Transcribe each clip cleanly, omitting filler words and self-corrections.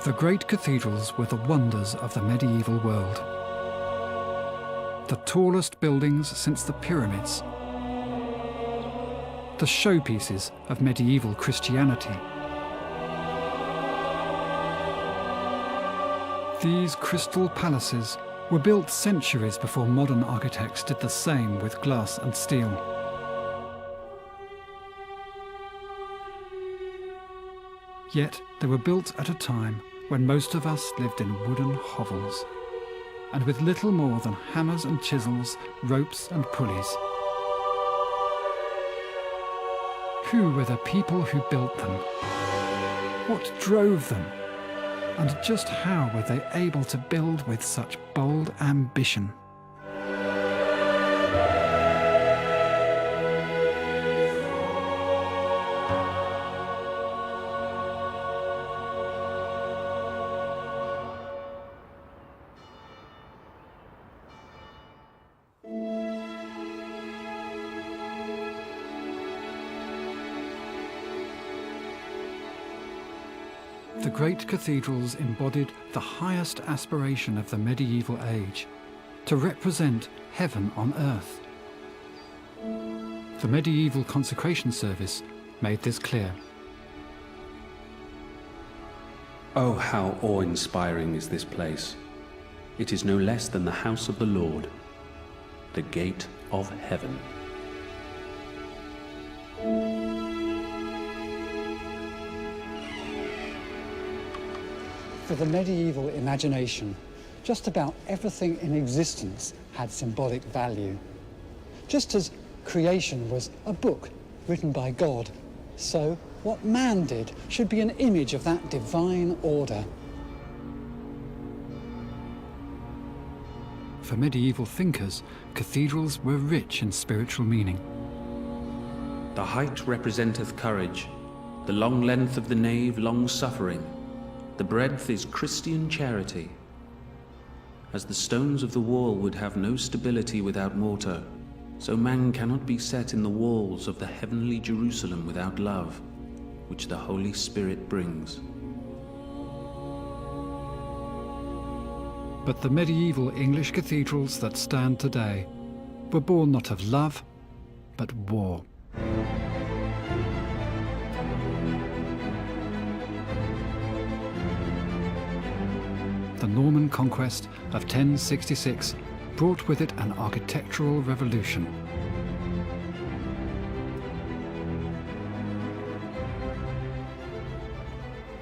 The great cathedrals were the wonders of the medieval world. The tallest buildings since the pyramids. The showpieces of medieval Christianity. These crystal palaces were built centuries before modern architects did the same with glass and steel. Yet they were built at a time when most of us lived in wooden hovels, and with little more than hammers and chisels, ropes and pulleys. Who were the people who built them? What drove them? And just how were they able to build with such bold ambition? The great cathedrals embodied the highest aspiration of the medieval age, to represent heaven on earth. The medieval consecration service made this clear. Oh, how awe-inspiring is this place. It is no less than the house of the Lord, the gate of heaven. For the medieval imagination, just about everything in existence had symbolic value. Just as creation was a book written by God, so what man did should be an image of that divine order. For medieval thinkers, cathedrals were rich in spiritual meaning. The height representeth courage, the long length of the nave long-suffering, the breadth is Christian charity. As the stones of the wall would have no stability without mortar, so man cannot be set in the walls of the heavenly Jerusalem without love, which the Holy Spirit brings. But the medieval English cathedrals that stand today were born not of love, but war. The Norman conquest of 1066 brought with it an architectural revolution.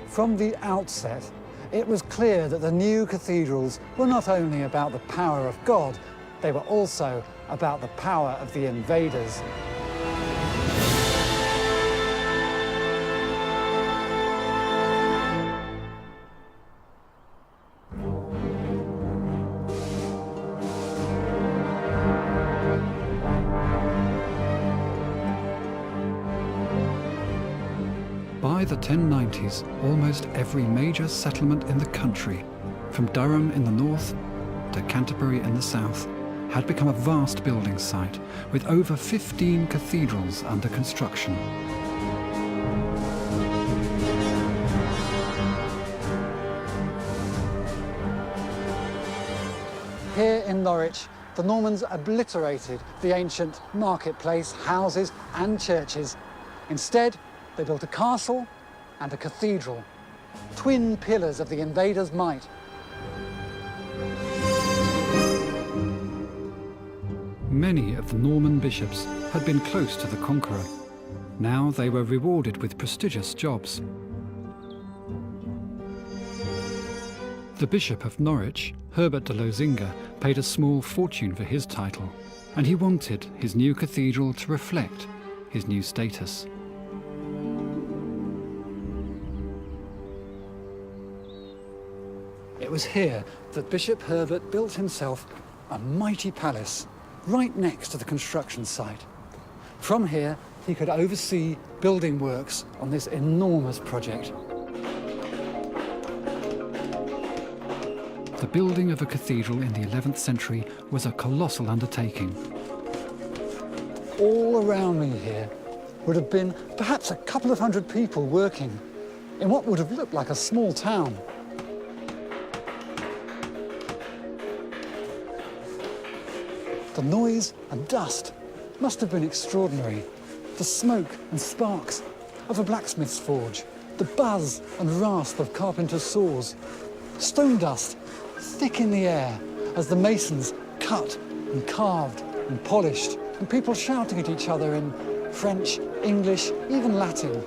From the outset, it was clear that the new cathedrals were not only about the power of God, they were also about the power of the invaders. By the 1090s, almost every major settlement in the country, from Durham in the north to Canterbury in the south, had become a vast building site with over 15 cathedrals under construction. Here in Norwich, the Normans obliterated the ancient marketplace, houses and churches. Instead, they built a castle and a cathedral, twin pillars of the invaders' might. Many of the Norman bishops had been close to the conqueror. Now they were rewarded with prestigious jobs. The Bishop of Norwich, Herbert de Lozinga, paid a small fortune for his title, and he wanted his new cathedral to reflect his new status. It was here that Bishop Herbert built himself a mighty palace right next to the construction site. From here, he could oversee building works on this enormous project. The building of a cathedral in the 11th century was a colossal undertaking. All around me here would have been perhaps a couple of hundred people working in what would have looked like a small town. The noise and dust must have been extraordinary. The smoke and sparks of a blacksmith's forge, the buzz and rasp of carpenters' saws, stone dust thick in the air as the masons cut and carved and polished, and people shouting at each other in French, English, even Latin.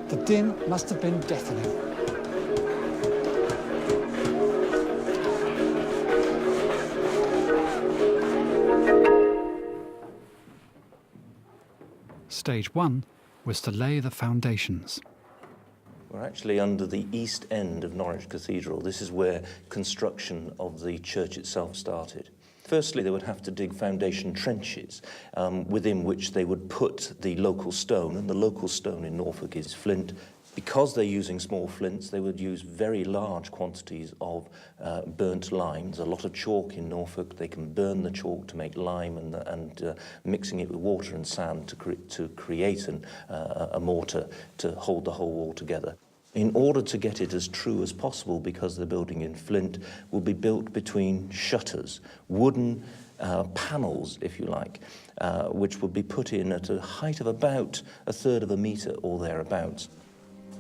The din must have been deafening. Stage 1 was to lay the foundations. We're actually under the east end of Norwich Cathedral. This is where construction of the church itself started. Firstly, they would have to dig foundation trenches within which they would put the local stone, and the local stone in Norfolk is flint. Because they're using small flints, they would use very large quantities of burnt lime. There's a lot of chalk in Norfolk. They can burn the chalk to make lime and mixing it with water and sand to create a mortar to hold the whole wall together. In order to get it as true as possible, because they're building in flint, will be built between shutters, wooden panels, if you like, which would be put in at a height of about 1/3 of a metre or thereabouts.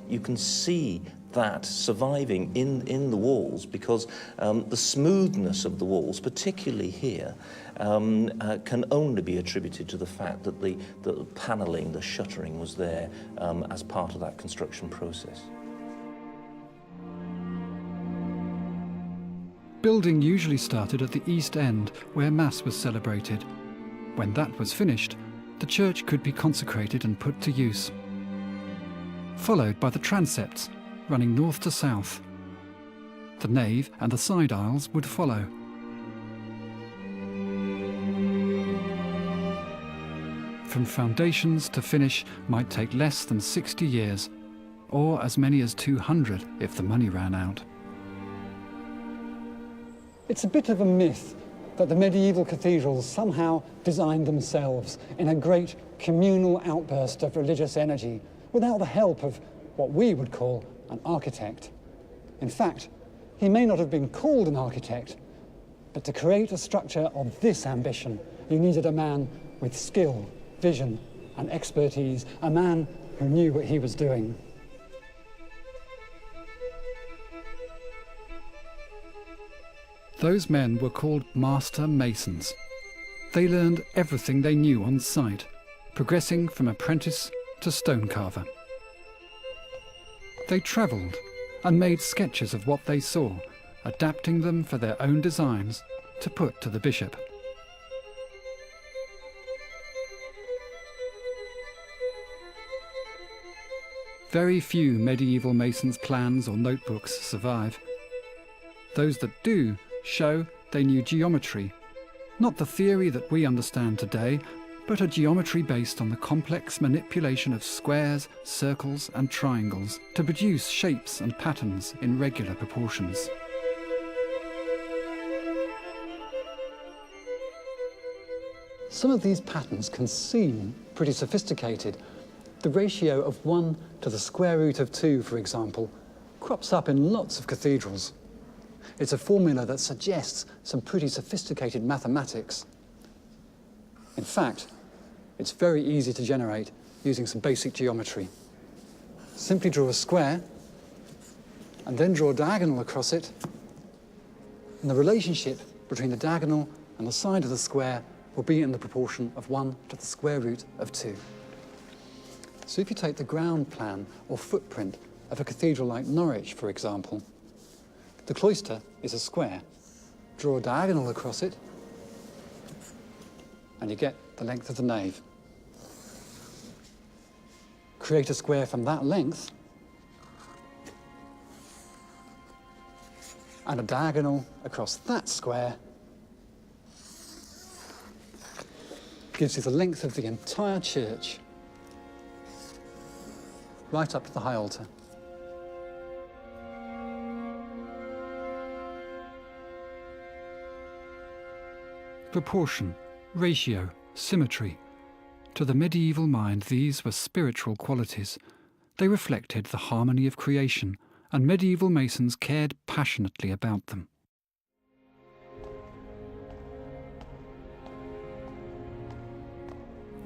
You can see that surviving in the walls because the smoothness of the walls, particularly here, can only be attributed to the fact that the panelling, the shuttering was there as part of that construction process. Building usually started at the east end, where Mass was celebrated. When that was finished, the church could be consecrated and put to use, followed by the transepts, running north to south. The nave and the side aisles would follow. From foundations to finish might take less than 60 years, or as many as 200 if the money ran out. It's a bit of a myth that the medieval cathedrals somehow designed themselves in a great communal outburst of religious energy without the help of what we would call an architect. In fact, he may not have been called an architect, but to create a structure of this ambition, you needed a man with skill, vision, and expertise, a man who knew what he was doing. Those men were called master masons. They learned everything they knew on site, progressing from apprentice to stone carver. They travelled and made sketches of what they saw, adapting them for their own designs to put to the bishop. Very few medieval masons' plans or notebooks survive. Those that do show they knew geometry, not the theory that we understand today, but a geometry based on the complex manipulation of squares, circles and triangles to produce shapes and patterns in regular proportions. Some of these patterns can seem pretty sophisticated. The ratio of 1 to the square root of 2, for example, crops up in lots of cathedrals. It's a formula that suggests some pretty sophisticated mathematics. In fact, it's very easy to generate using some basic geometry. Simply draw a square and then draw a diagonal across it, and the relationship between the diagonal and the side of the square will be in the proportion of 1 to the square root of 2. So if you take the ground plan or footprint of a cathedral like Norwich, for example, the cloister is a square. Draw a diagonal across it, and you get the length of the nave. Create a square from that length, and a diagonal across that square gives you the length of the entire church, right up to the high altar. Proportion, ratio, symmetry. To the medieval mind, these were spiritual qualities. They reflected the harmony of creation, and medieval masons cared passionately about them.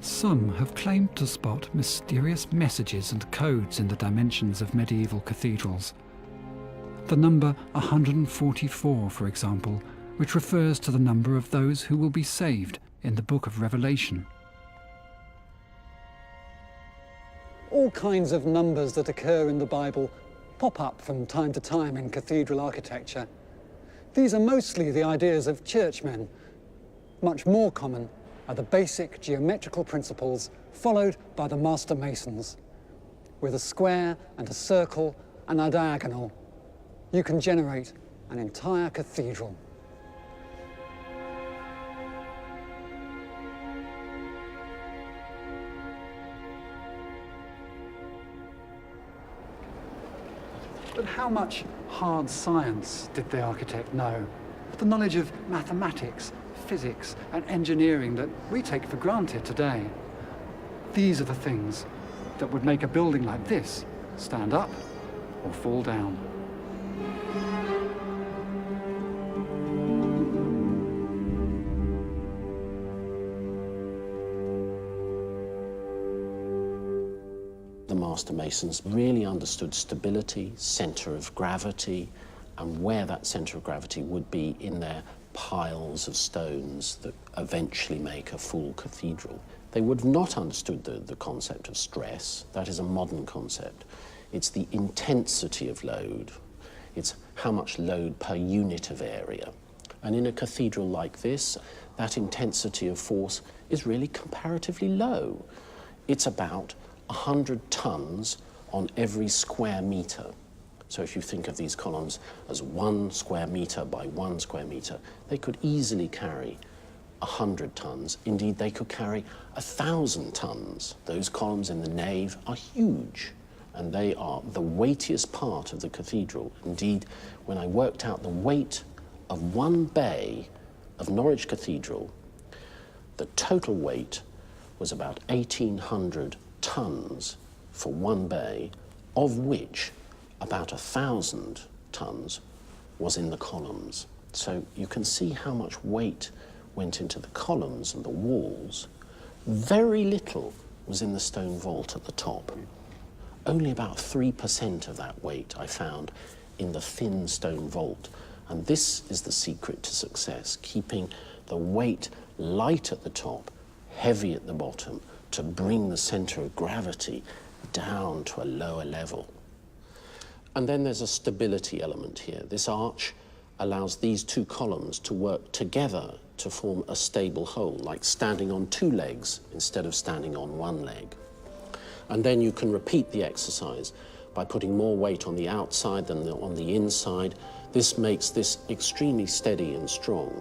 Some have claimed to spot mysterious messages and codes in the dimensions of medieval cathedrals. The number 144, for example, which refers to the number of those who will be saved in the book of Revelation. All kinds of numbers that occur in the Bible pop up from time to time in cathedral architecture. These are mostly the ideas of churchmen. Much more common are the basic geometrical principles followed by the master masons. With a square and a circle and a diagonal, you can generate an entire cathedral. But how much hard science did the architect know? The knowledge of mathematics, physics, and engineering that we take for granted today. These are the things that would make a building like this stand up or fall down. The master masons really understood stability, center of gravity, and where that center of gravity would be in their piles of stones that eventually make a full cathedral. They would have not understood the concept of stress. That is a modern concept. It's the intensity of load. It's how much load per unit of area. And in a cathedral like this, that intensity of force is really comparatively low. It's about 100 tons on every square meter. So if you think of these columns as 1 square meter by 1 square meter, they could easily carry 100 tons. Indeed, they could carry 1,000 tons. Those columns in the nave are huge, and they are the weightiest part of the cathedral. Indeed, when I worked out the weight of one bay of Norwich Cathedral, the total weight was about 1,800 tons for one bay, of which about 1,000 tons was in the columns. So you can see how much weight went into the columns and the walls. Very little was in the stone vault at the top. Only about 3% of that weight I found in the thin stone vault. And this is the secret to success, keeping the weight light at the top, heavy at the bottom, to bring the center of gravity down to a lower level. And then there's a stability element here. This arch allows these two columns to work together to form a stable whole, like standing on two legs instead of standing on one leg. And then you can repeat the exercise by putting more weight on the outside than on the inside. This makes this extremely steady and strong.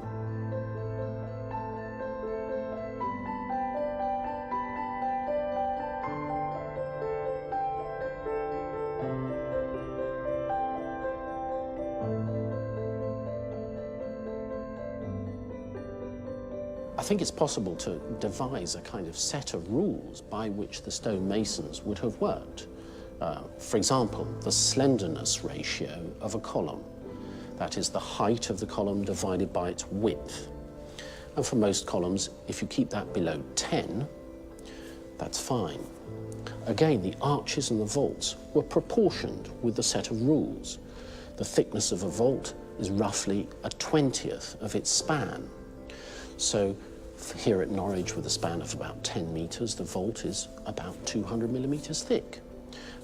I think it's possible to devise a kind of set of rules by which the stonemasons would have worked. For example, the slenderness ratio of a column. That is the height of the column divided by its width. And for most columns, if you keep that below 10, that's fine. Again, the arches and the vaults were proportioned with the set of rules. The thickness of a vault is roughly 1/20th of its span. So here at Norwich, with a span of about 10 meters, the vault is about 200 millimeters thick,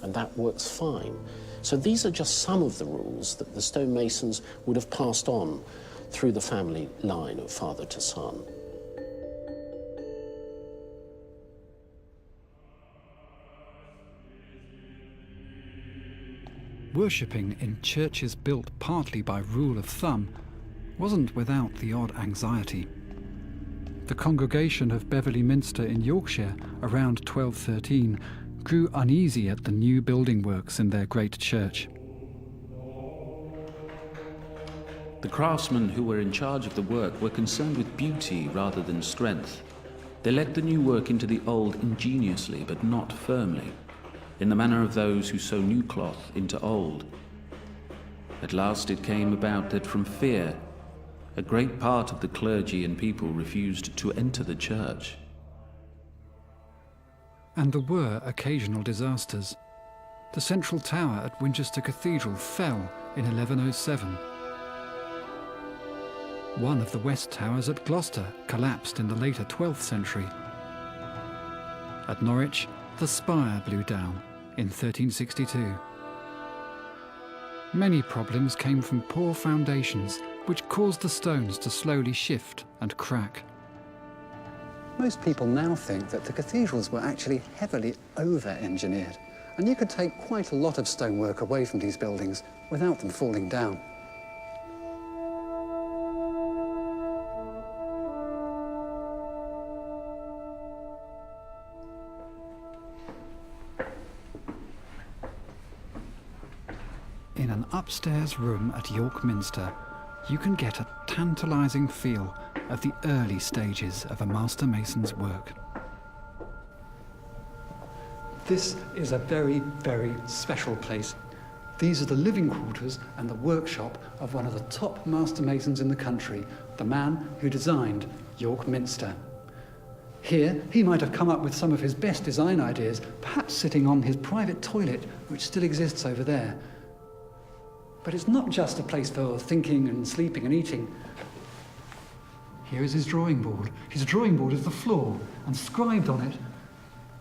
and that works fine. So these are just some of the rules that the stonemasons would have passed on through the family line of father to son. Worshipping in churches built partly by rule of thumb wasn't without the odd anxiety. The congregation of Beverley Minster in Yorkshire around 1213 grew uneasy at the new building works in their great church. The craftsmen who were in charge of the work were concerned with beauty rather than strength. They led the new work into the old ingeniously but not firmly, in the manner of those who sew new cloth into old. At last it came about that from fear, a great part of the clergy and people refused to enter the church. And there were occasional disasters. The central tower at Winchester Cathedral fell in 1107. One of the west towers at Gloucester collapsed in the later 12th century. At Norwich, the spire blew down in 1362. Many problems came from poor foundations, which caused the stones to slowly shift and crack. Most people now think that the cathedrals were actually heavily over-engineered, and you could take quite a lot of stonework away from these buildings without them falling down. In an upstairs room at York Minster, you can get a tantalising feel of the early stages of a master mason's work. This is a very, very special place. These are the living quarters and the workshop of one of the top master masons in the country, the man who designed York Minster. Here, he might have come up with some of his best design ideas, perhaps sitting on his private toilet, which still exists over there. But it's not just a place for thinking and sleeping and eating. Here is his drawing board. His drawing board is the floor, and scribed on it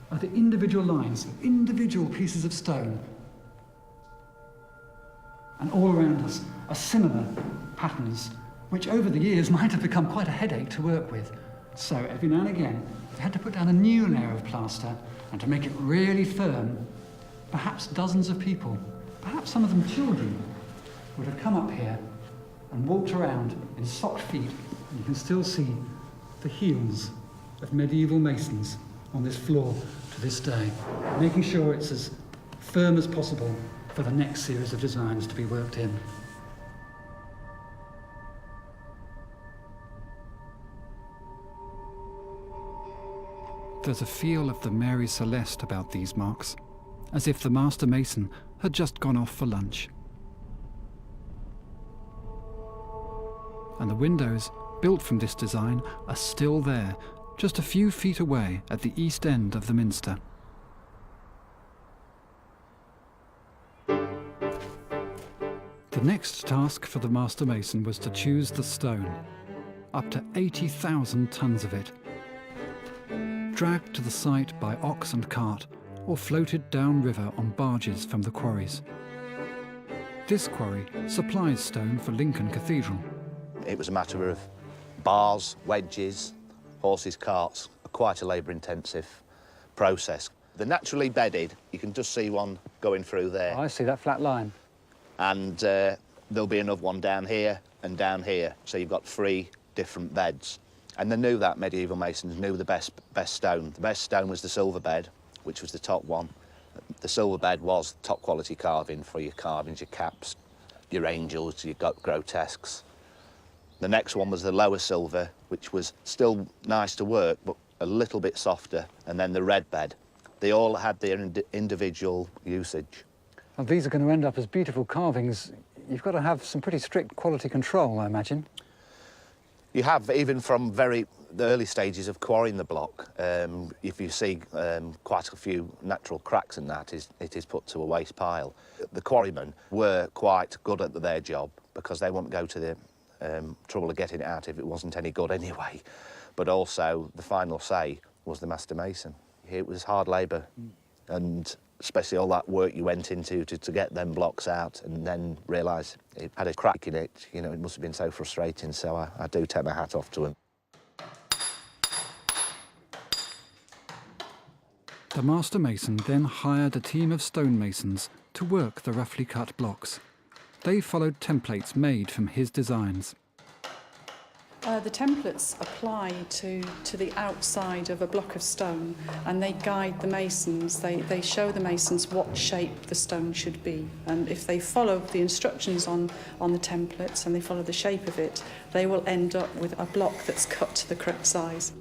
are the individual lines, individual pieces of stone. And all around us are similar patterns, which over the years might have become quite a headache to work with. So every now and again, they had to put down a new layer of plaster, and to make it really firm, perhaps dozens of people, perhaps some of them children, would have come up here and walked around in socked feet, and you can still see the heels of medieval masons on this floor to this day, making sure it's as firm as possible for the next series of designs to be worked in. There's a feel of the Mary Celeste about these marks, as if the master mason had just gone off for lunch. And the windows, built from this design, are still there, just a few feet away at the east end of the minster. The next task for the master mason was to choose the stone, up to 80,000 tons of it, dragged to the site by ox and cart, or floated downriver on barges from the quarries. This quarry supplies stone for Lincoln Cathedral. It was a matter of bars, wedges, horses, carts, quite a labour-intensive process. They're naturally bedded. You can just see one going through there. Oh, I see that flat line. And there'll be another one down here and down here. So you've got 3 different beds. And they knew that, medieval masons knew the best stone. The best stone was the silver bed, which was the top one. The silver bed was top quality carving for your carvings, your caps, your angels, your grotesques. The next one was the lower silver, which was still nice to work, but a little bit softer, and then the red bed. They all had their individual usage. Well, these are going to end up as beautiful carvings. You've got to have some pretty strict quality control, I imagine. You have, even from the early stages of quarrying the block. If you see quite a few natural cracks in that, it is put to a waste pile. The quarrymen were quite good at their job, because they wouldn't go to the trouble of getting it out if it wasn't any good anyway. But also, the final say was the master mason. It was hard labour, and especially all that work you went into to get them blocks out and then realise it had a crack in it. You know, it must have been so frustrating, so I do take my hat off to him. The master mason then hired a team of stonemasons to work the roughly cut blocks. They followed templates made from his designs. The templates apply to the outside of a block of stone, and they guide the masons. They show the masons what shape the stone should be, and if they follow the instructions on the templates and they follow the shape of it, they will end up with a block that's cut to the correct size.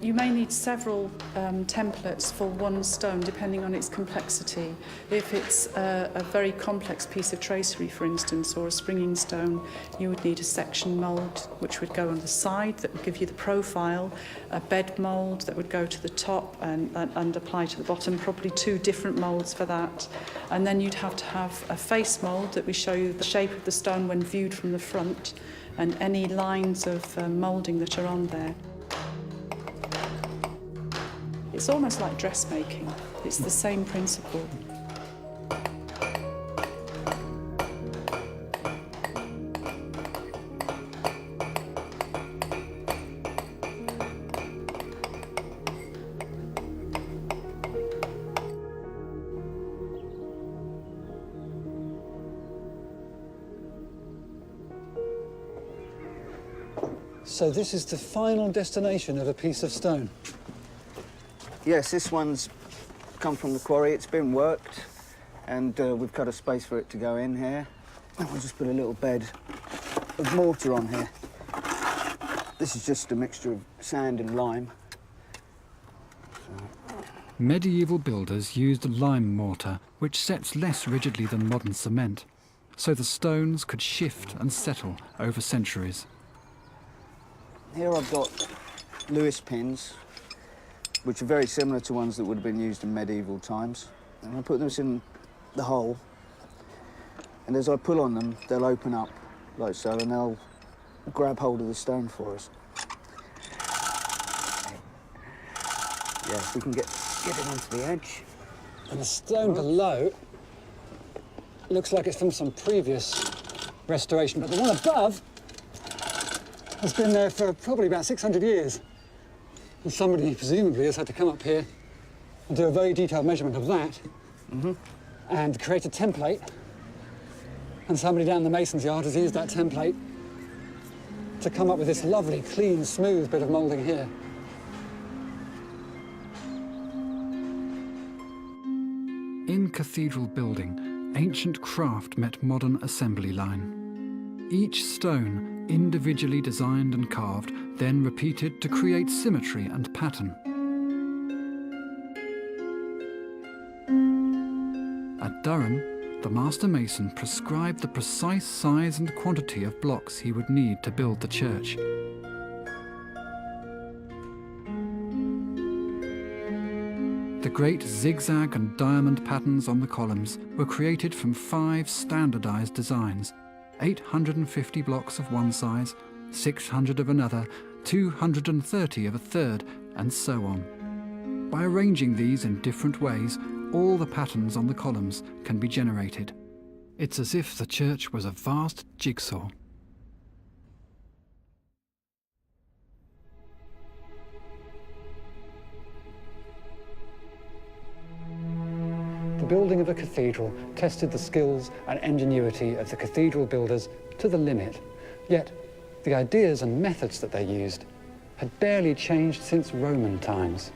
You may need several templates for one stone, depending on its complexity. If it's a very complex piece of tracery, for instance, or a springing stone, you would need a section mould, which would go on the side, that would give you the profile, a bed mould that would go to the top and apply to the bottom, probably 2 different moulds for that. And then you'd have to have a face mould that would show you the shape of the stone when viewed from the front, and any lines of moulding that are on there. It's almost like dressmaking. It's the same principle. So this is the final destination of a piece of stone. Yes, this one's come from the quarry. It's been worked, and we've cut a space for it to go in here. And we'll just put a little bed of mortar on here. This is just a mixture of sand and lime. Medieval builders used lime mortar, which sets less rigidly than modern cement, so the stones could shift and settle over centuries. Here I've got Lewis pins, which are very similar to ones that would have been used in medieval times. And I put this in the hole, and as I pull on them, they'll open up like so, and they'll grab hold of the stone for us. Yeah, if we can get it onto the edge. And the stone below looks like it's from some previous restoration, but the one above has been there for probably about 600 years. And somebody presumably has had to come up here and do a very detailed measurement of that and create a template. And somebody down the mason's yard has used that template to come up with this lovely, clean, smooth bit of moulding here. In cathedral building, ancient craft met modern assembly line. Each stone, individually designed and carved, then repeated to create symmetry and pattern. At Durham, the master mason prescribed the precise size and quantity of blocks he would need to build the church. The great zigzag and diamond patterns on the columns were created from 5 standardized designs: 850 blocks of one size, 600 of another, 230 of a third, and so on. By arranging these in different ways, all the patterns on the columns can be generated. It's as if the church was a vast jigsaw. The building of a cathedral tested the skills and ingenuity of the cathedral builders to the limit. Yet, the ideas and methods that they used had barely changed since Roman times.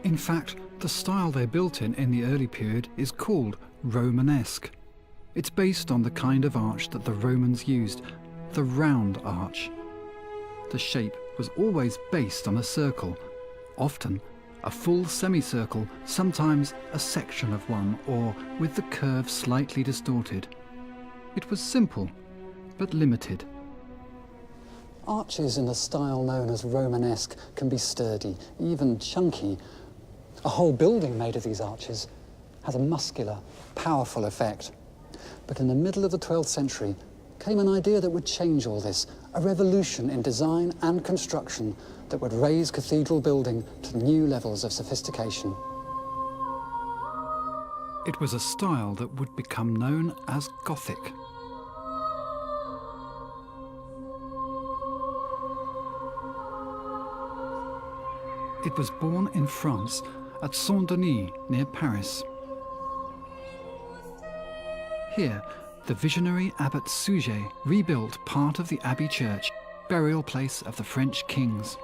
In fact, the style they built in the early period is called Romanesque. It's based on the kind of arch that the Romans used, the round arch. The shape was always based on a circle, often a full semicircle, sometimes a section of one, or with the curve slightly distorted. It was simple, but limited. Arches in a style known as Romanesque can be sturdy, even chunky. A whole building made of these arches has a muscular, powerful effect. But in the middle of the 12th century came an idea that would change all this, a revolution in design and construction that would raise cathedral building to new levels of sophistication. It was a style that would become known as Gothic. It was born in France at Saint-Denis, near Paris. Here, the visionary Abbot Suger rebuilt part of the Abbey Church, burial place of the French kings.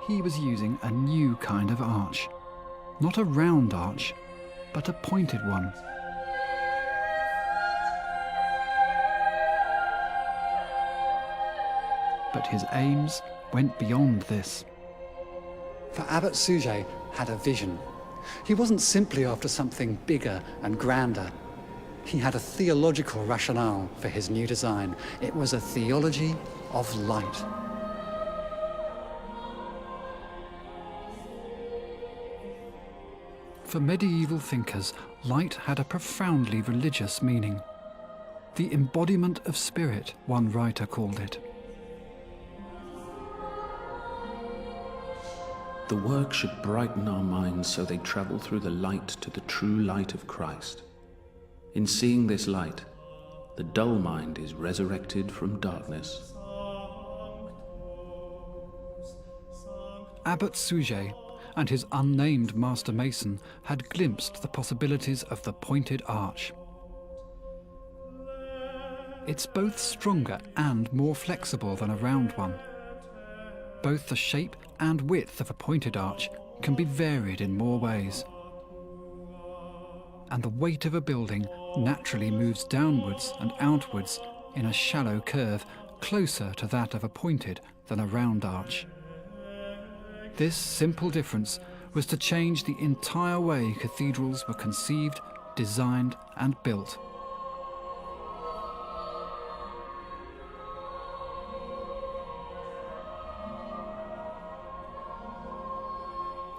He was using a new kind of arch. Not a round arch, but a pointed one. But his aims went beyond this. For Abbot Suger had a vision. He wasn't simply after something bigger and grander. He had a theological rationale for his new design. It was a theology of light. For medieval thinkers, light had a profoundly religious meaning. The embodiment of spirit, one writer called it. The work should brighten our minds so they travel through the light to the true light of Christ. In seeing this light, the dull mind is resurrected from darkness. Abbot Suger and his unnamed master mason had glimpsed the possibilities of the pointed arch. It's both stronger and more flexible than a round one. Both the shape and width of a pointed arch can be varied in more ways. And the weight of a building naturally moves downwards and outwards in a shallow curve closer to that of a pointed than a round arch. This simple difference was to change the entire way cathedrals were conceived, designed, and built.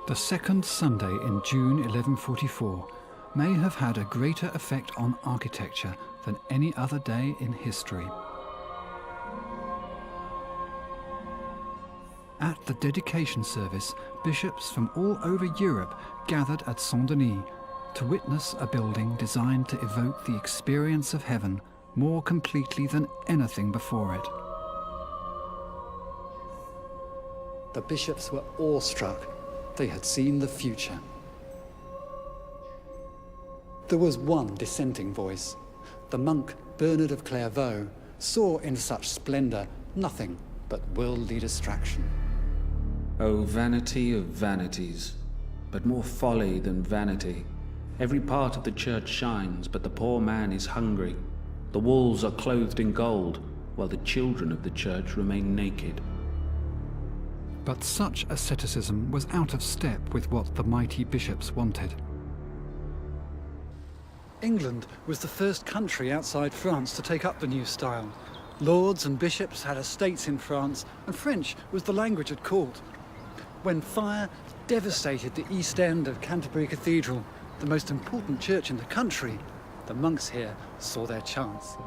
The second Sunday in June 1144 may have had a greater effect on architecture than any other day in history. At the dedication service, bishops from all over Europe gathered at Saint-Denis to witness a building designed to evoke the experience of heaven more completely than anything before it. The bishops were awestruck. They had seen the future. There was one dissenting voice. The monk Bernard of Clairvaux saw in such splendour nothing but worldly distraction. O vanity of vanities, but more folly than vanity. Every part of the church shines, but the poor man is hungry. The walls are clothed in gold, while the children of the church remain naked. But such asceticism was out of step with what the mighty bishops wanted. England was the first country outside France to take up the new style. Lords and bishops had estates in France, and French was the language at court. When fire devastated the east end of Canterbury Cathedral, the most important church in the country, the monks here saw their chance.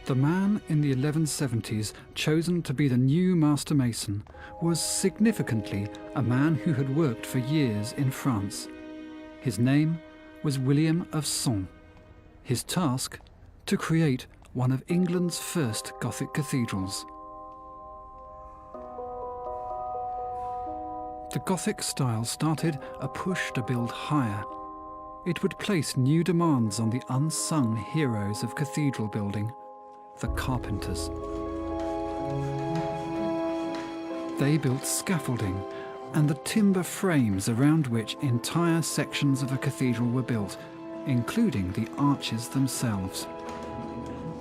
The man in the 1170s chosen to be the new master mason was significantly a man who had worked for years in France. His name was William of Sens. His task, to create one of England's first Gothic cathedrals. The Gothic style started a push to build higher. It would place new demands on the unsung heroes of cathedral building, the carpenters. They built scaffolding and the timber frames around which entire sections of a cathedral were built, including the arches themselves.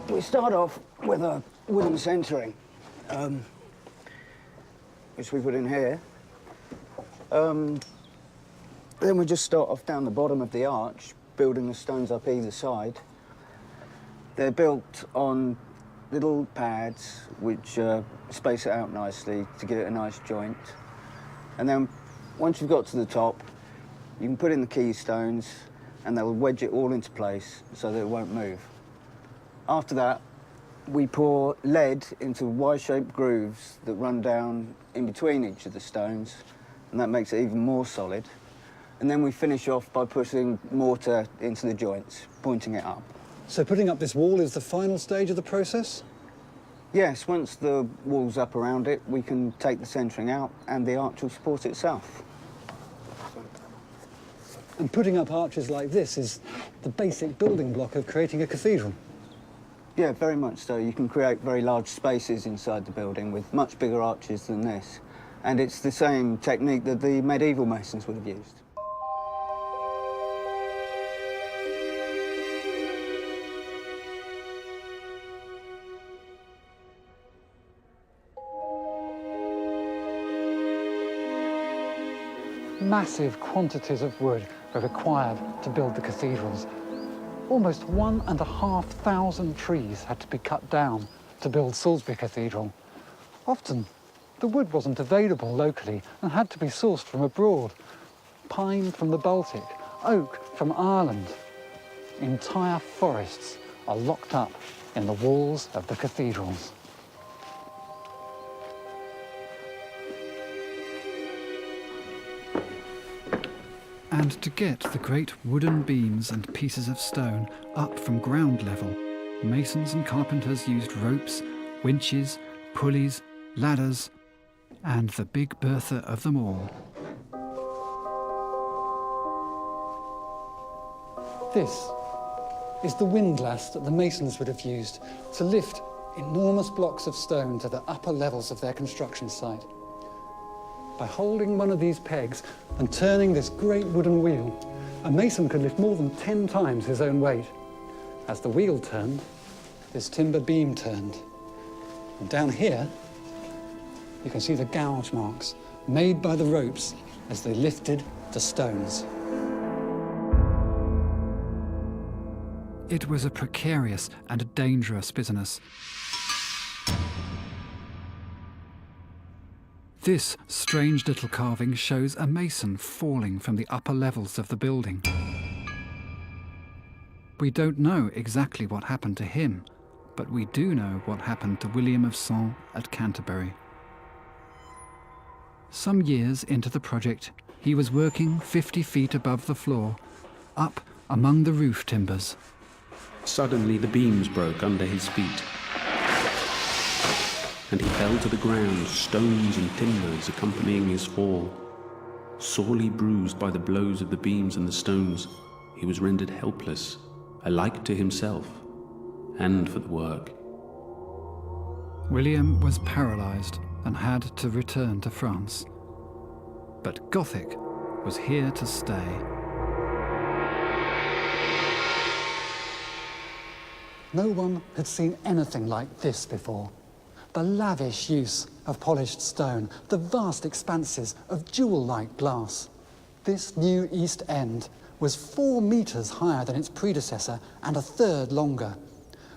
We start off with a wooden centering, which we put in here. Then we just start off down the bottom of the arch, building the stones up either side. They're built on little pads which space it out nicely to give it a nice joint. And then once you've got to the top, you can put in the keystones and they'll wedge it all into place so that it won't move. After that, we pour lead into Y-shaped grooves that run down in between each of the stones, and that makes it even more solid. And then we finish off by putting mortar into the joints, pointing it up. So putting up this wall is the final stage of the process? Yes, once the wall's up around it, we can take the centering out and the arch will support itself. And putting up arches like this is the basic building block of creating a cathedral. Yeah, very much so. You can create very large spaces inside the building with much bigger arches than this. And it's the same technique that the medieval masons would have used. Massive quantities of wood were required to build the cathedrals. Almost 1,500 trees had to be cut down to build Salisbury Cathedral. Often, the wood wasn't available locally and had to be sourced from abroad. Pine from the Baltic, oak from Ireland. Entire forests are locked up in the walls of the cathedrals. And to get the great wooden beams and pieces of stone up from ground level, masons and carpenters used ropes, winches, pulleys, ladders, and the big Bertha of them all. This is the windlass that the masons would have used to lift enormous blocks of stone to the upper levels of their construction site. By holding one of these pegs and turning this great wooden wheel, a mason could lift more than 10 times his own weight. As the wheel turned, this timber beam turned. And down here, you can see the gouge marks made by the ropes as they lifted the stones. It was a precarious and a dangerous business. This strange little carving shows a mason falling from the upper levels of the building. We don't know exactly what happened to him, but we do know what happened to William of Sens at Canterbury. Some years into the project, he was working 50 feet above the floor, up among the roof timbers. Suddenly the beams broke under his feet, and he fell to the ground, stones and timbers accompanying his fall. Sorely bruised by the blows of the beams and the stones, he was rendered helpless, alike to himself and for the work. William was paralysed and had to return to France. But Gothic was here to stay. No one had seen anything like this before. The lavish use of polished stone, the vast expanses of jewel-like glass. This new East End was 4 meters higher than its predecessor and 1/3 longer.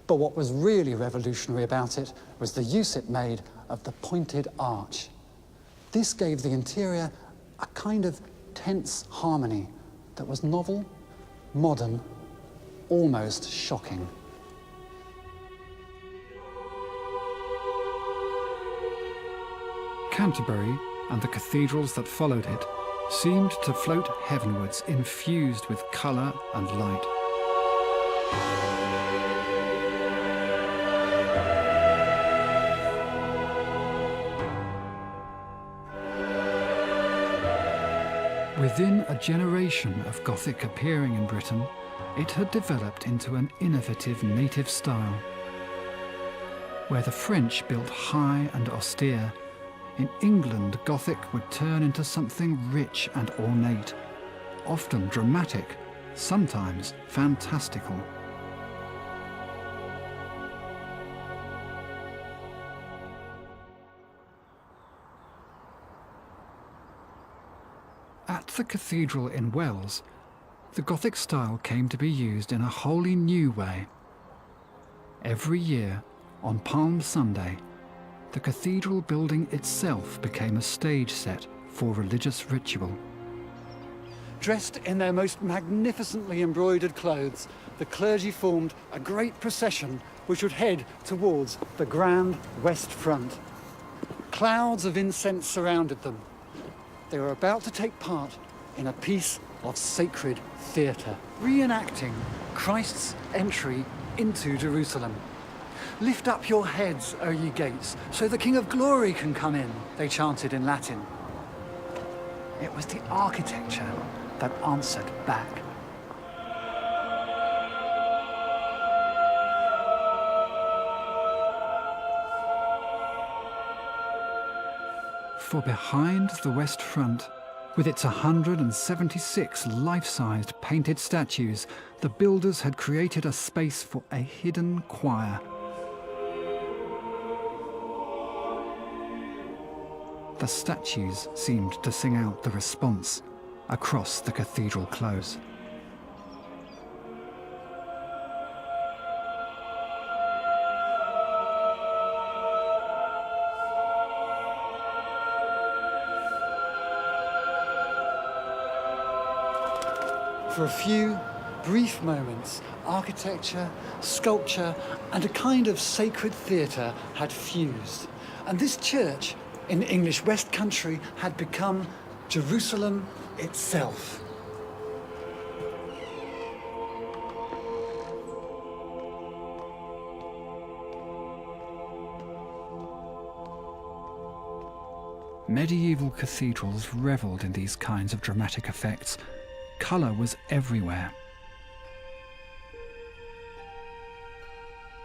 But what was really revolutionary about it was the use it made of the pointed arch. This gave the interior a kind of tense harmony that was novel, modern, almost shocking. Canterbury and the cathedrals that followed it seemed to float heavenwards, infused with colour and light. Within a generation of Gothic appearing in Britain, it had developed into an innovative native style. Where the French built high and austere, in England Gothic would turn into something rich and ornate, often dramatic, sometimes fantastical. At the cathedral in Wells, the Gothic style came to be used in a wholly new way. Every year, on Palm Sunday, the cathedral building itself became a stage set for religious ritual. Dressed in their most magnificently embroidered clothes, the clergy formed a great procession which would head towards the grand west front. Clouds of incense surrounded them. They were about to take part in a piece of sacred theatre, reenacting Christ's entry into Jerusalem. "Lift up your heads, O ye gates, so the King of Glory can come in," they chanted in Latin. It was the architecture that answered back. For behind the west front, with its 176 life-sized painted statues, the builders had created a space for a hidden choir. The statues seemed to sing out the response across the cathedral close. For a few brief moments, architecture, sculpture, and a kind of sacred theatre had fused. And this church in the English West Country had become Jerusalem itself. Medieval cathedrals revelled in these kinds of dramatic effects. Colour was everywhere.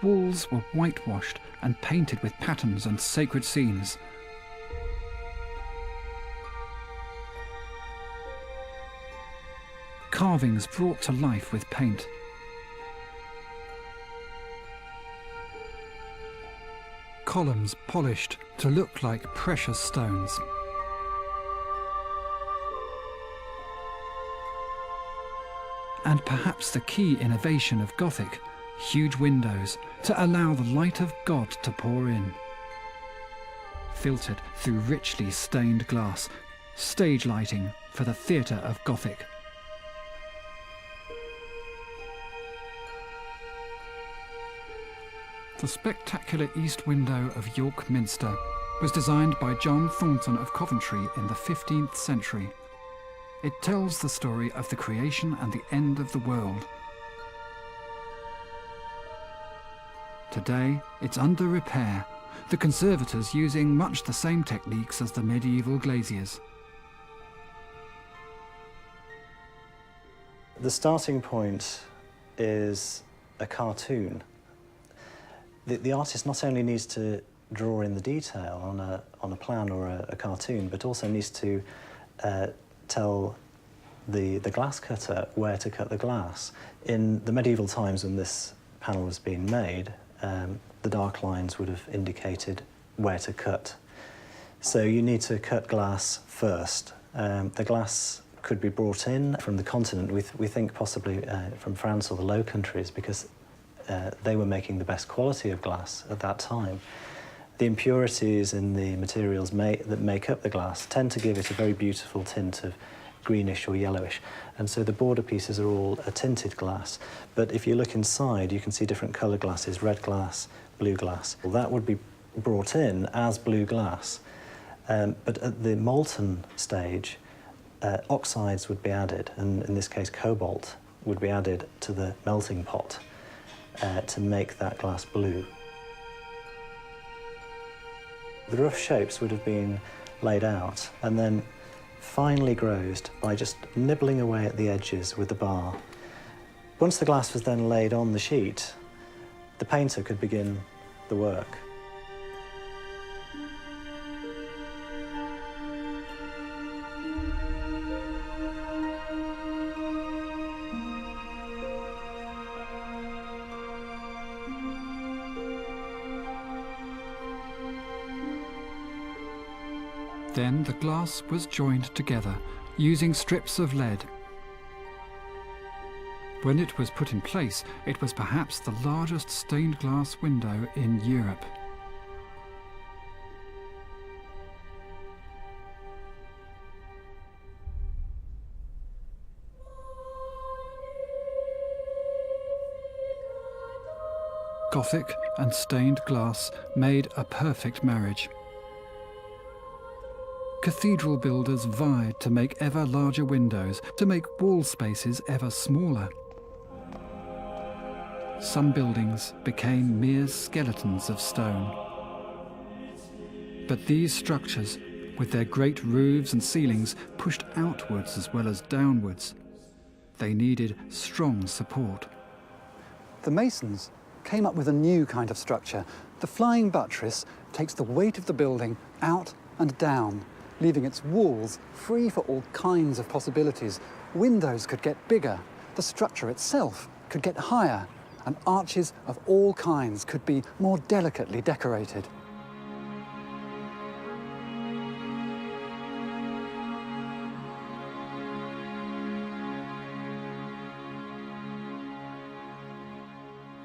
Walls were whitewashed and painted with patterns and sacred scenes. Carvings brought to life with paint. Columns polished to look like precious stones. And perhaps the key innovation of Gothic, huge windows to allow the light of God to pour in. Filtered through richly stained glass, stage lighting for the theatre of Gothic. The spectacular east window of York Minster was designed by John Thornton of Coventry in the 15th century. It tells the story of the creation and the end of the world. Today, it's under repair, the conservators using much the same techniques as the medieval glaziers. The starting point is a cartoon. The artist not only needs to draw in the detail on a plan or a cartoon, but also needs to tell the glass cutter where to cut the glass. In the medieval times when this panel was being made, the dark lines would have indicated where to cut. So you need to cut glass first. The glass could be brought in from the continent, we think possibly from France or the Low Countries, because they were making the best quality of glass at that time. The impurities in the materials that make up the glass tend to give it a very beautiful tint of greenish or yellowish, and so the border pieces are all a tinted glass. But if you look inside, you can see different colour glasses, red glass, blue glass. Well, that would be brought in as blue glass, but at the molten stage, oxides would be added, and in this case cobalt would be added to the melting pot to make that glass blue. The rough shapes would have been laid out and then finely glazed by just nibbling away at the edges with the bar. Once the glass was then laid on the sheet, the painter could begin the work. Then the glass was joined together using strips of lead. When it was put in place, it was perhaps the largest stained glass window in Europe. Gothic and stained glass made a perfect marriage. Cathedral builders vied to make ever larger windows, to make wall spaces ever smaller. Some buildings became mere skeletons of stone. But these structures, with their great roofs and ceilings, pushed outwards as well as downwards. They needed strong support. The masons came up with a new kind of structure. The flying buttress takes the weight of the building out and down, leaving its walls free for all kinds of possibilities. Windows could get bigger, the structure itself could get higher, and arches of all kinds could be more delicately decorated.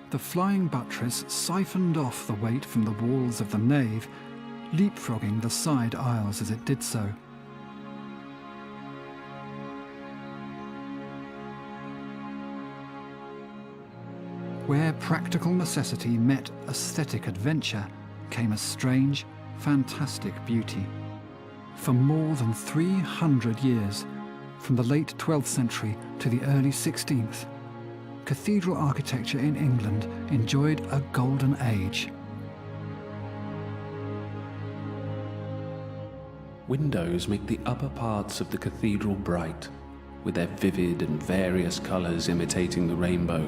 the flying buttress siphoned off the weight from the walls of the nave, leapfrogging the side aisles as it did so. Where practical necessity met aesthetic adventure came a strange, fantastic beauty. For more than 300 years, from the late 12th century to the early 16th, cathedral architecture in England enjoyed a golden age. Windows make the upper parts of the cathedral bright, with their vivid and various colours imitating the rainbow.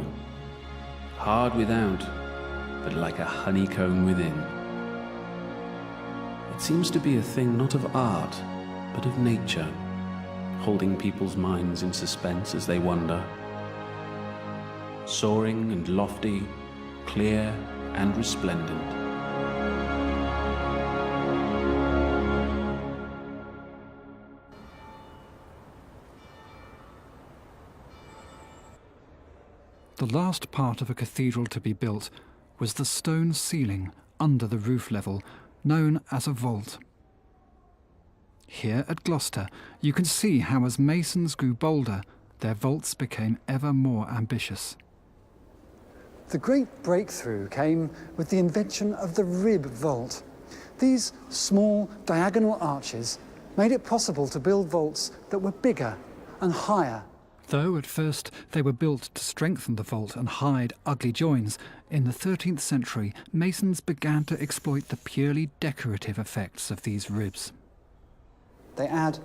Hard without, but like a honeycomb within. It seems to be a thing not of art, but of nature, holding people's minds in suspense as they wonder. Soaring and lofty, clear and resplendent. The last part of a cathedral to be built was the stone ceiling under the roof level, known as a vault. Here at Gloucester, you can see how as masons grew bolder, their vaults became ever more ambitious. The great breakthrough came with the invention of the rib vault. These small diagonal arches made it possible to build vaults that were bigger and higher. Though at first they were built to strengthen the vault and hide ugly joins, in the 13th century masons began to exploit the purely decorative effects of these ribs. They add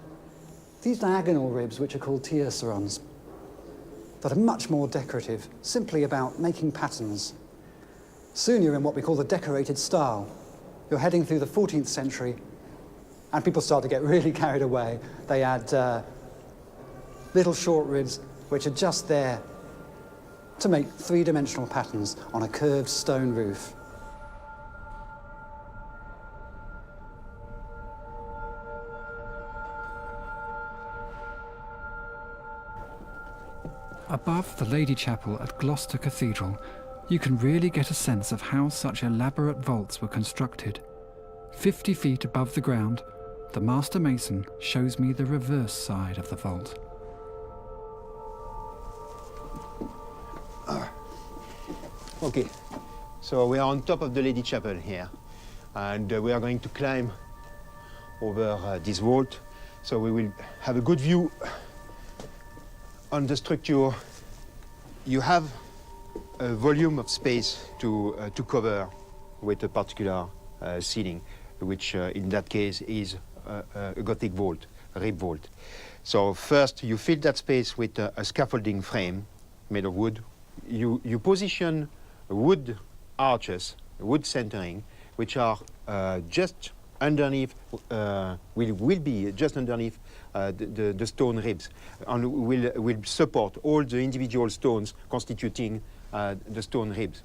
these diagonal ribs, which are called tiercerons, that are much more decorative, simply about making patterns. Soon you're in what we call the decorated style. You're heading through the 14th century, and people start to get really carried away. They add little short ribs, which are just there to make three-dimensional patterns on a curved stone roof. Above the Lady Chapel at Gloucester Cathedral, you can really get a sense of how such elaborate vaults were constructed. 50 feet above the ground, the master mason shows me the reverse side of the vault. Okay, so we are on top of the Lady Chapel here, and we are going to climb over this vault, so we will have a good view on the structure. You have a volume of space to cover with a particular ceiling, which in that case is a Gothic vault, a rib vault. So first you fill that space with a scaffolding frame made of wood. You position wood arches, wood centering, which are just underneath, will be just underneath the stone ribs, and will support all the individual stones constituting the stone ribs.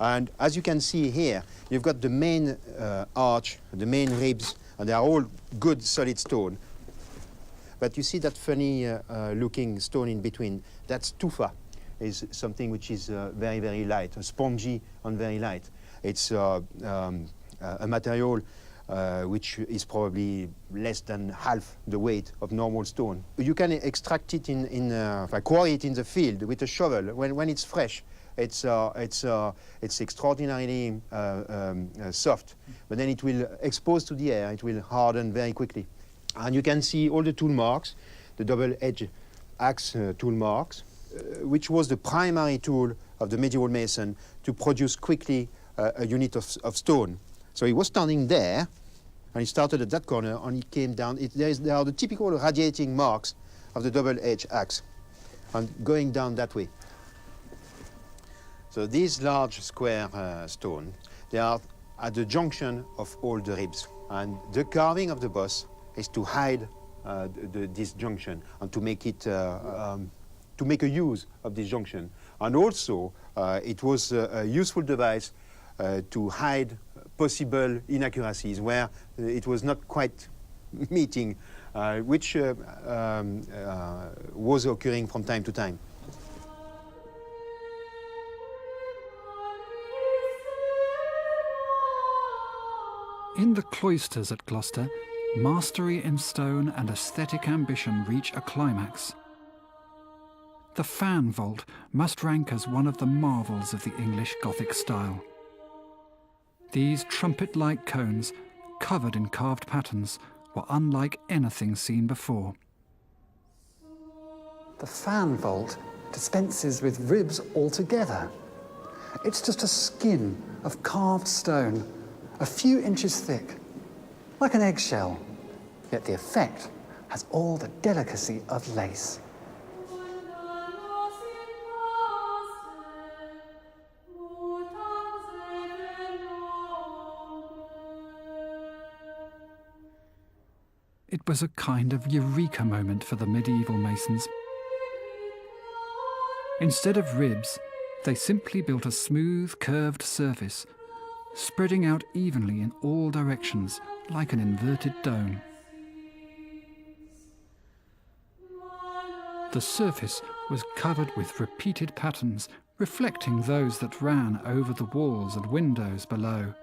And as you can see here, you've got the main arch, the main ribs, and they are all good solid stone. But you see that funny looking stone in between, that's tufa. Is something which is very, very light, spongy and very light. It's a material which is probably less than half the weight of normal stone. You can extract it quarry it in the field with a shovel. When it's fresh, it's extraordinarily soft, but then it will expose to the air, it will harden very quickly. And you can see all the tool marks, the double-edged axe tool marks, which was the primary tool of the medieval mason to produce quickly a unit of stone. So he was standing there, and he started at that corner, and he came down. There are the typical radiating marks of the double-edged axe, and going down that way. So these large square stone, they are at the junction of all the ribs, and the carving of the boss is to hide this junction and to make it to make a use of this junction. And also, it was a useful device to hide possible inaccuracies where it was not quite meeting, which was occurring from time to time. In the cloisters at Gloucester, mastery in stone and aesthetic ambition reach a climax. The fan vault must rank as one of the marvels of the English Gothic style. These trumpet-like cones, covered in carved patterns, were unlike anything seen before. The fan vault dispenses with ribs altogether. It's just a skin of carved stone, a few inches thick, like an eggshell, yet the effect has all the delicacy of lace. It was a kind of eureka moment for the medieval masons. Instead of ribs, they simply built a smooth, curved surface, spreading out evenly in all directions like an inverted dome. The surface was covered with repeated patterns, reflecting those that ran over the walls and windows below.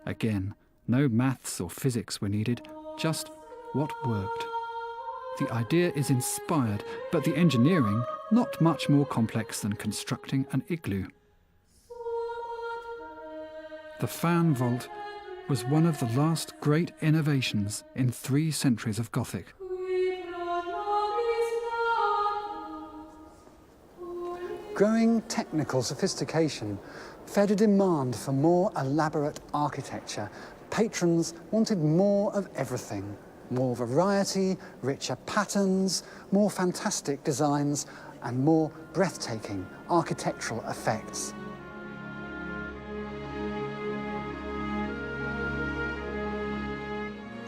Again, no maths or physics were needed, just what worked. The idea is inspired, but the engineering not much more complex than constructing an igloo. The fan vault was one of the last great innovations in 3 centuries of Gothic. Growing technical sophistication fed a demand for more elaborate architecture. Patrons wanted more of everything. More variety, richer patterns, more fantastic designs, and more breathtaking architectural effects.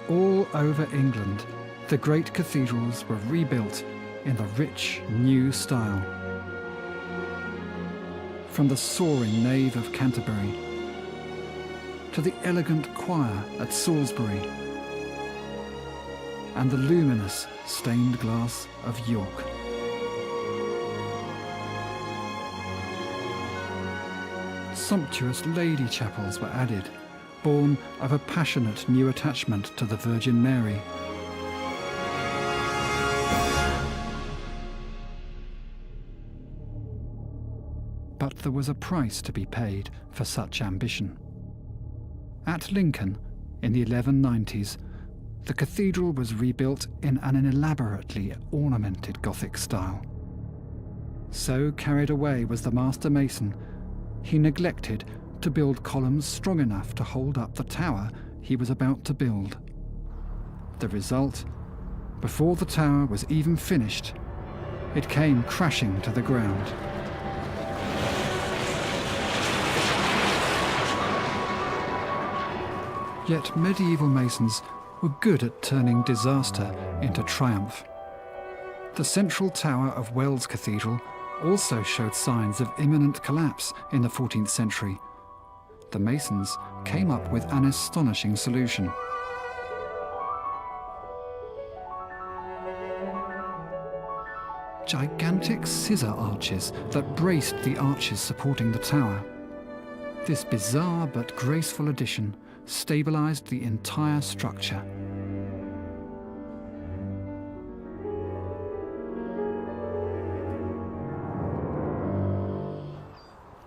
All over England, the great cathedrals were rebuilt in the rich new style. From the soaring nave of Canterbury to the elegant choir at Salisbury and the luminous stained glass of York. Sumptuous lady chapels were added, born of a passionate new attachment to the Virgin Mary. But there was a price to be paid for such ambition. At Lincoln, in the 1190s, the cathedral was rebuilt in an elaborately ornamented Gothic style. So carried away was the master mason, he neglected to build columns strong enough to hold up the tower he was about to build. The result, before the tower was even finished, it came crashing to the ground. Yet medieval masons were good at turning disaster into triumph. The central tower of Wells Cathedral also showed signs of imminent collapse in the 14th century. The masons came up with an astonishing solution. Gigantic scissor arches that braced the arches supporting the tower. This bizarre but graceful addition stabilized the entire structure.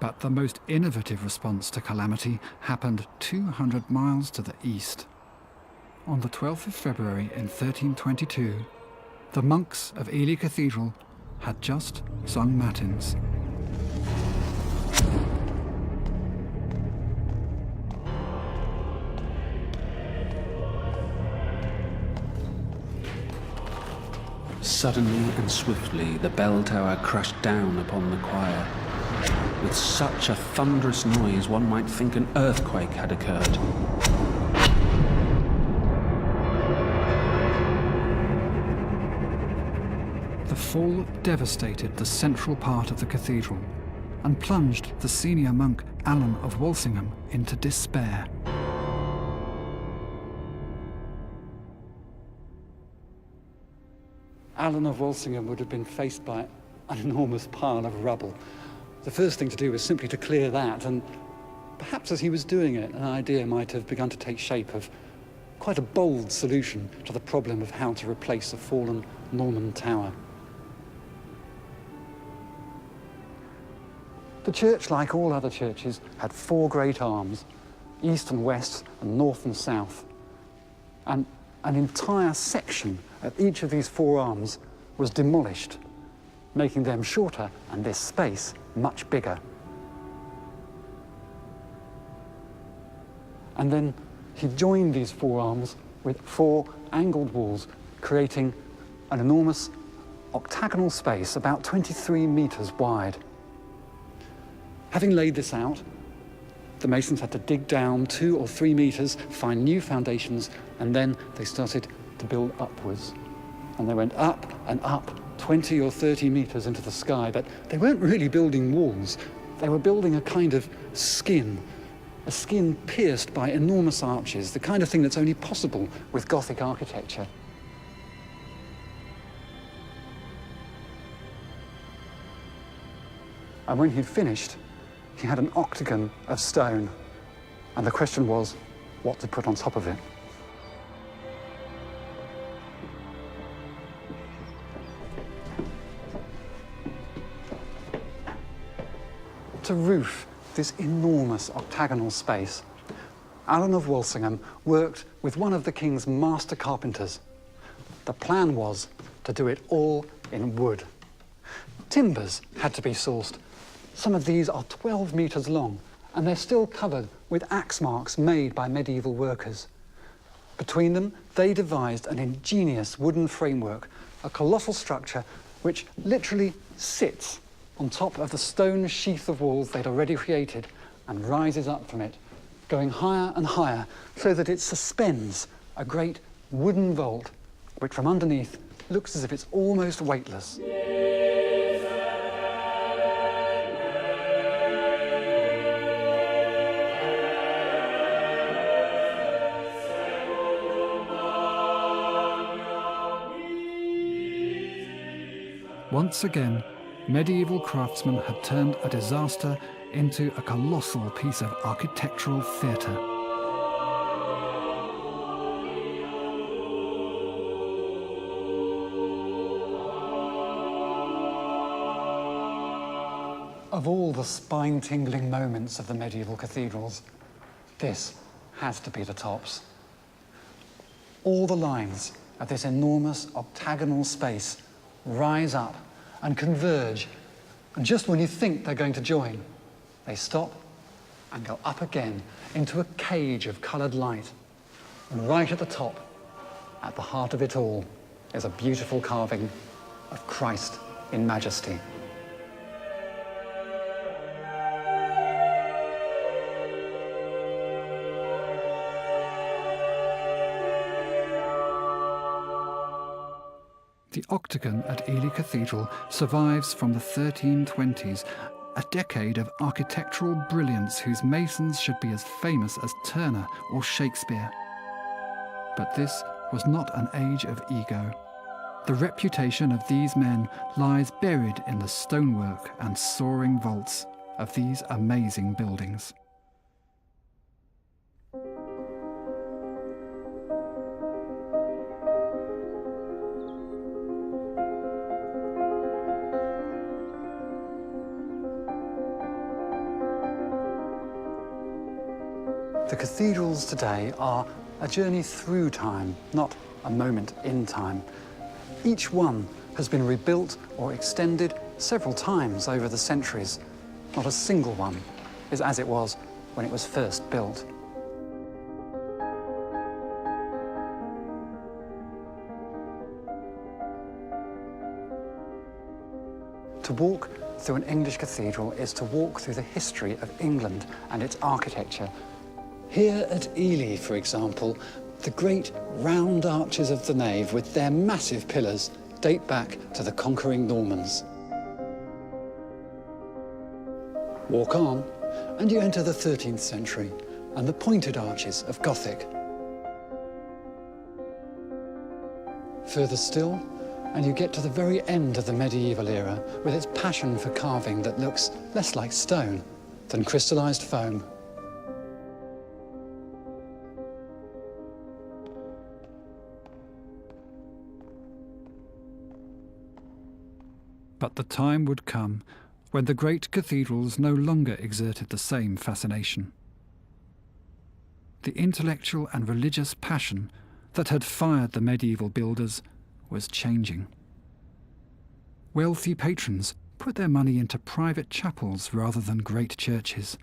But the most innovative response to calamity happened 200 miles to the east. On the 12th of February in 1322, the monks of Ely Cathedral had just sung matins. Suddenly and swiftly, the bell tower crashed down upon the choir. With such a thunderous noise, one might think an earthquake had occurred. The fall devastated the central part of the cathedral and plunged the senior monk, Alan of Walsingham, into despair. Alan of Walsingham would have been faced by an enormous pile of rubble. The first thing to do was simply to clear that, and perhaps as he was doing it, an idea might have begun to take shape of quite a bold solution to the problem of how to replace a fallen Norman tower. The church, like all other churches, had four great arms, east and west and north and south. And an entire section of each of these four arms was demolished, making them shorter and this space much bigger. And then he joined these four arms with four angled walls, creating an enormous octagonal space about 23 meters wide. Having laid this out, the masons had to dig down 2 or 3 meters, find new foundations, and then they started to build upwards. And they went up and up, 20 or 30 meters into the sky, but they weren't really building walls. They were building a kind of skin, a skin pierced by enormous arches, the kind of thing that's only possible with Gothic architecture. And when he'd finished, he had an octagon of stone, and the question was what to put on top of it. To roof this enormous octagonal space, Alan of Walsingham worked with one of the king's master carpenters. The plan was to do it all in wood. Timbers had to be sourced. Some of these are 12 meters long, and they're still covered with axe marks made by medieval workers. Between them, they devised an ingenious wooden framework, a colossal structure which literally sits on top of the stone sheath of walls they'd already created and rises up from it, going higher and higher so that it suspends a great wooden vault which from underneath looks as if it's almost weightless. Once again, medieval craftsmen had turned a disaster into a colossal piece of architectural theatre. Of all the spine-tingling moments of the medieval cathedrals, this has to be the tops. All the lines of this enormous octagonal space rise up and converge, and just when you think they're going to join, they stop and go up again into a cage of coloured light. And right at the top, at the heart of it all, is a beautiful carving of Christ in majesty. The octagon at Ely Cathedral survives from the 1320s, a decade of architectural brilliance whose masons should be as famous as Turner or Shakespeare. But this was not an age of ego. The reputation of these men lies buried in the stonework and soaring vaults of these amazing buildings. The cathedrals today are a journey through time, not a moment in time. Each one has been rebuilt or extended several times over the centuries. Not a single one is as it was when it was first built. To walk through an English cathedral is to walk through the history of England and its architecture. Here at Ely, for example, the great round arches of the nave with their massive pillars date back to the conquering Normans. Walk on, and you enter the 13th century and the pointed arches of Gothic. Further still, and you get to the very end of the medieval era with its passion for carving that looks less like stone than crystallized foam. But the time would come when the great cathedrals no longer exerted the same fascination. The intellectual and religious passion that had fired the medieval builders was changing. Wealthy patrons put their money into private chapels rather than great churches.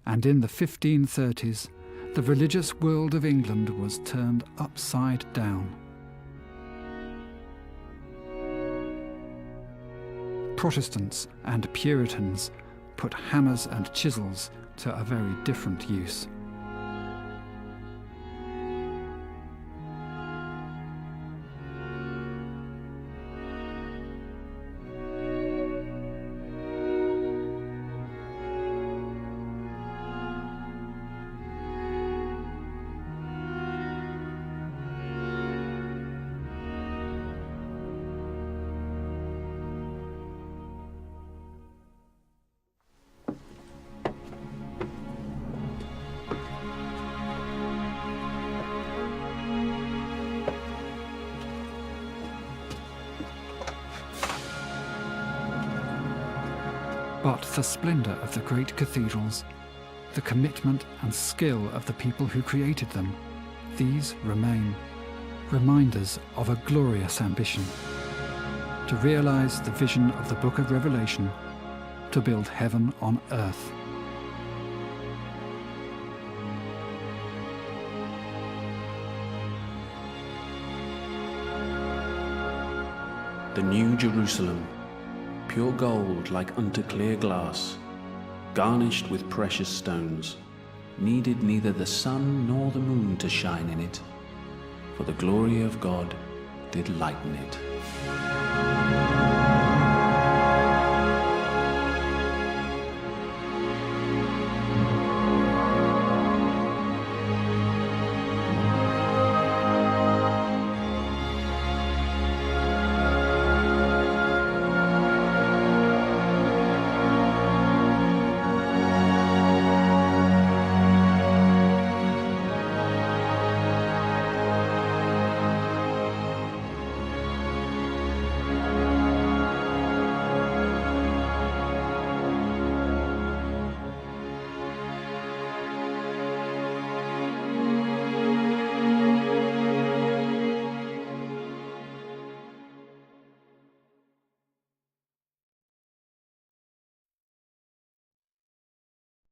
And in the 1530s, the religious world of England was turned upside down. Protestants and Puritans put hammers and chisels to a very different use. But the splendour of the great cathedrals, the commitment and skill of the people who created them, these remain reminders of a glorious ambition to realise the vision of the Book of Revelation, to build heaven on earth. The New Jerusalem, pure gold like unto clear glass, garnished with precious stones, needed neither the sun nor the moon to shine in it, for the glory of God did lighten it.